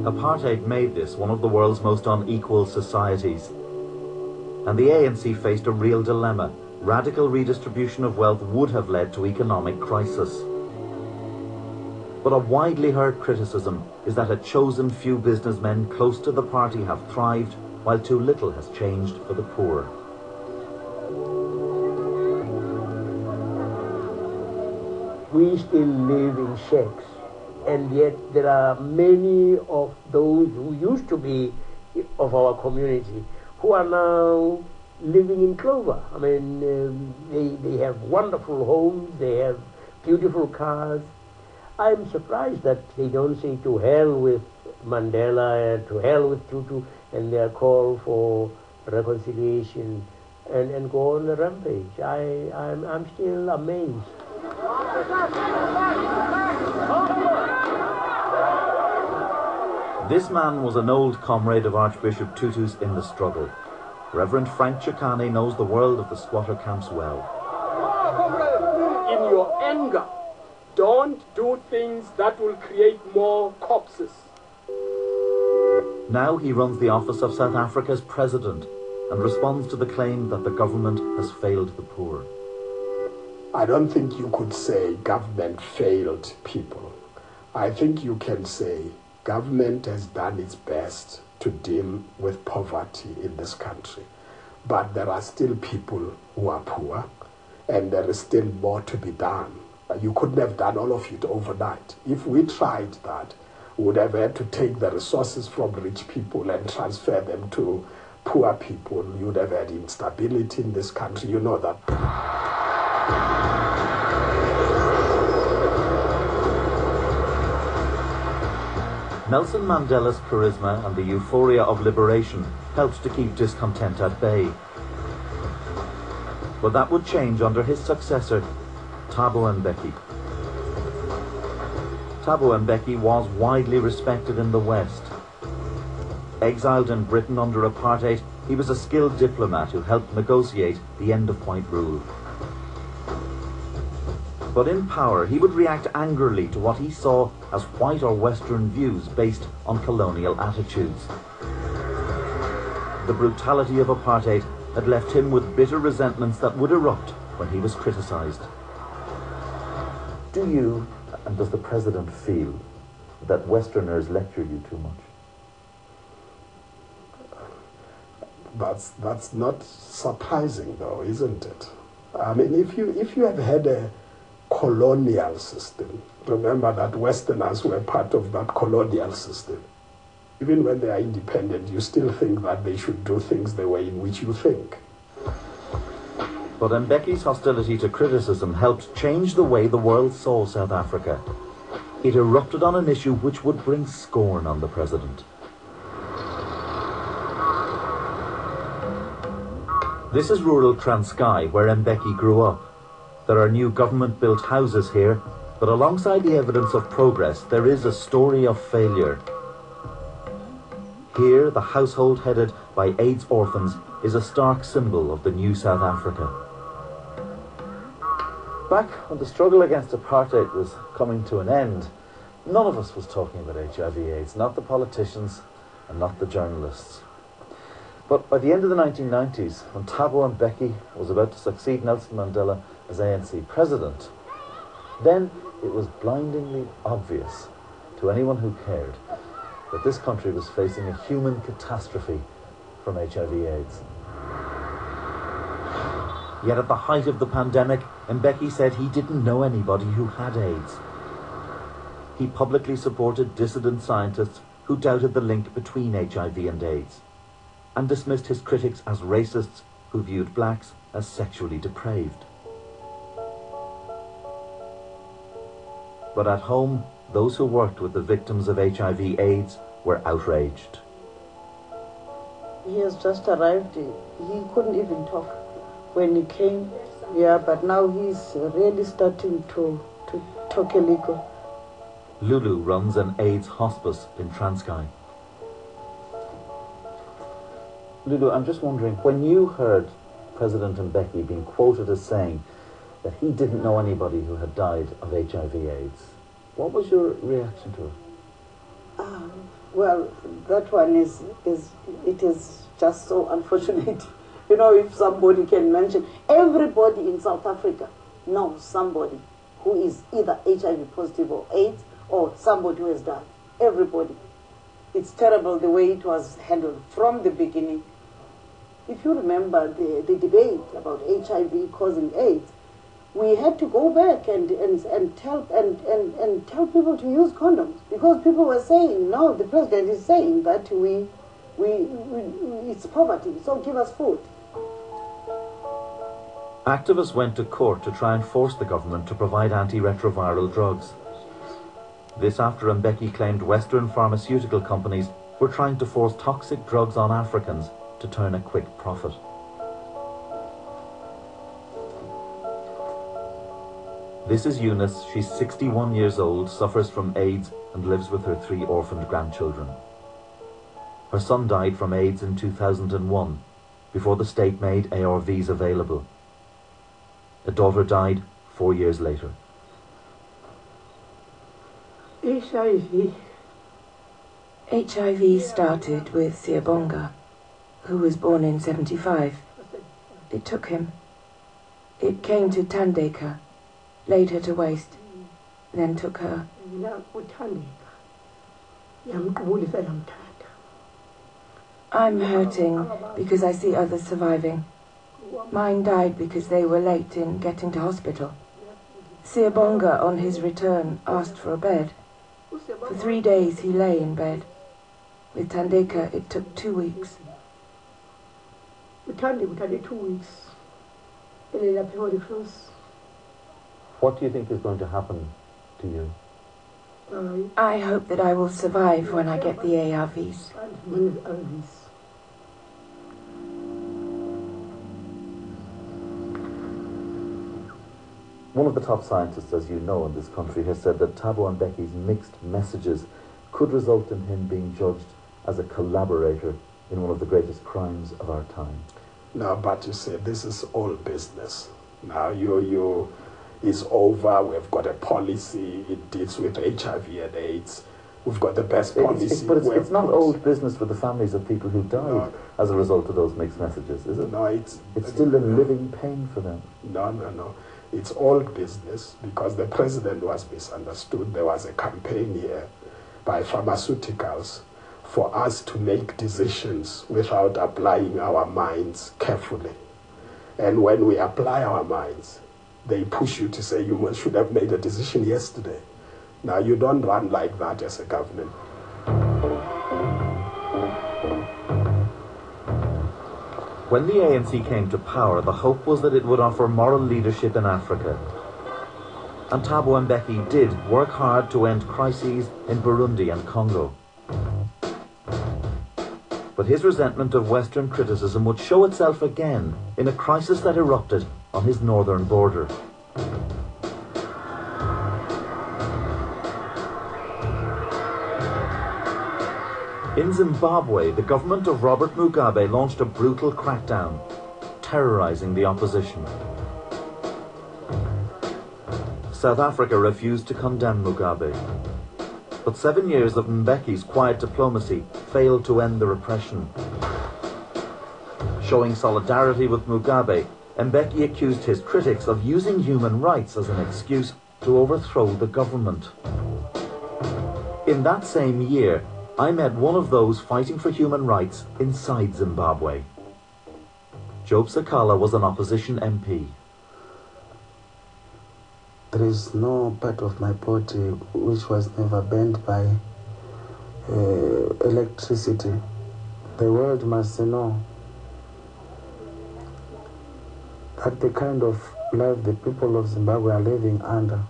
Apartheid made this one of the world's most unequal societies. And the ANC faced a real dilemma. Radical redistribution of wealth would have led to economic crisis. But a widely heard criticism is that a chosen few businessmen close to the party have thrived, while too little has changed for the poor. We still live in shacks, and yet there are many of those who used to be of our community who are now living in clover. I mean, they have wonderful homes, they have beautiful cars. I'm surprised that they don't say to hell with Mandela and to hell with Tutu and their call for reconciliation and go on a rampage. I'm still amazed. This man was an old comrade of Archbishop Tutu's in the struggle. Reverend Frank Chikane knows the world of the squatter camps well. In your anger, don't do things that will create more corpses. Now he runs the office of South Africa's president and responds to the claim that the government has failed the poor. I don't think you could say government failed people. I think you can say government has done its best to deal with poverty in this country. But there are still people who are poor, and there is still more to be done. You couldn't have done all of it overnight. If we tried that, we would have had to take the resources from rich people and transfer them to poor people. You would have had instability in this country. You know that. Nelson Mandela's charisma and the euphoria of liberation helped to keep discontent at bay. But that would change under his successor, Thabo Mbeki. Thabo Mbeki was widely respected in the West. Exiled in Britain under apartheid, he was a skilled diplomat who helped negotiate the end-of-point rule. But in power, he would react angrily to what he saw as white or Western views based on colonial attitudes. The brutality of apartheid had left him with bitter resentments that would erupt when he was criticised. Do you, and does the President feel, that Westerners lecture you too much? That's not surprising, though, isn't it? I mean, if you have had a colonial system, remember that Westerners were part of that colonial system. Even when they are independent, you still think that they should do things the way in which you think. But Mbeki's hostility to criticism helped change the way the world saw South Africa. It erupted on an issue which would bring scorn on the president. This is rural Transkei, where Mbeki grew up. There are new government-built houses here, but alongside the evidence of progress, there is a story of failure. Here, the household headed by AIDS orphans is a stark symbol of the new South Africa. Back when the struggle against apartheid was coming to an end, none of us was talking about HIV/AIDS, not the politicians and not the journalists. But by the end of the 1990s, when Thabo Mbeki was about to succeed Nelson Mandela as ANC president, then it was blindingly obvious to anyone who cared that this country was facing a human catastrophe from HIV/AIDS. Yet at the height of the pandemic, Mbeki said he didn't know anybody who had AIDS. He publicly supported dissident scientists who doubted the link between HIV and AIDS, and dismissed his critics as racists who viewed blacks as sexually depraved. But at home, those who worked with the victims of HIV/AIDS were outraged. He has just arrived. He couldn't even talk when he came. Yeah, but now he's really starting to talk a little. Lulu runs an AIDS hospice in Transkei. Lulu, I'm just wondering, when you heard President Mbeki being quoted as saying that he didn't know anybody who had died of HIV/AIDS, what was your reaction to it? Well, that one is just so unfortunate. You know, if somebody can mention, everybody in South Africa knows somebody who is either HIV positive or AIDS or somebody who has died. Everybody. It's terrible the way it was handled from the beginning. If you remember the debate about HIV causing AIDS, we had to go back and tell people to use condoms, because people were saying, no, the president is saying that it's poverty, so give us food. Activists went to court to try and force the government to provide antiretroviral drugs. This after Mbeki claimed Western pharmaceutical companies were trying to force toxic drugs on Africans to turn a quick profit. This is Eunice. She's 61 years old, suffers from AIDS and lives with her 3 orphaned grandchildren. Her son died from AIDS in 2001, before the state made ARVs available. A daughter died 4 years later. HIV started with Siyabonga, who was born in 75. It took him. It came to Tandeka, laid her to waste, then took her. I'm hurting because I see others surviving. Mine died because they were late in getting to hospital. Siyabonga, on his return, asked for a bed. For 3 days he lay in bed. With Tandeka, it took 2 weeks. With 2 weeks. What do you think is going to happen to you? I hope that I will survive when I get the ARVs. One of the top scientists, as you know, in this country has said that Thabo Mbeki's mixed messages could result in him being judged as a collaborator in one of the greatest crimes of our time. No, but you see, this is all business. Now it's over. We've got a policy. It deals with HIV and AIDS. We've got the best policy. But it's not old business for the families of people who died as a result of those mixed messages, is it? No, it's still a living pain for them. No. It's old business because the president was misunderstood. There was a campaign here by pharmaceuticals for us to make decisions without applying our minds carefully. And when we apply our minds, they push you to say you should have made a decision yesterday. Now, you don't run like that as a government. When the ANC came to power, the hope was that it would offer moral leadership in Africa. And Thabo Mbeki did work hard to end crises in Burundi and Congo. But his resentment of Western criticism would show itself again in a crisis that erupted on his northern border. In Zimbabwe, the government of Robert Mugabe launched a brutal crackdown, terrorizing the opposition. South Africa refused to condemn Mugabe. But 7 years of Mbeki's quiet diplomacy failed to end the repression. Showing solidarity with Mugabe, Mbeki accused his critics of using human rights as an excuse to overthrow the government. In that same year, I met one of those fighting for human rights inside Zimbabwe. Job Sakala was an opposition MP. There is no part of my body which was never burned by electricity. The world must know that the kind of life the people of Zimbabwe are living under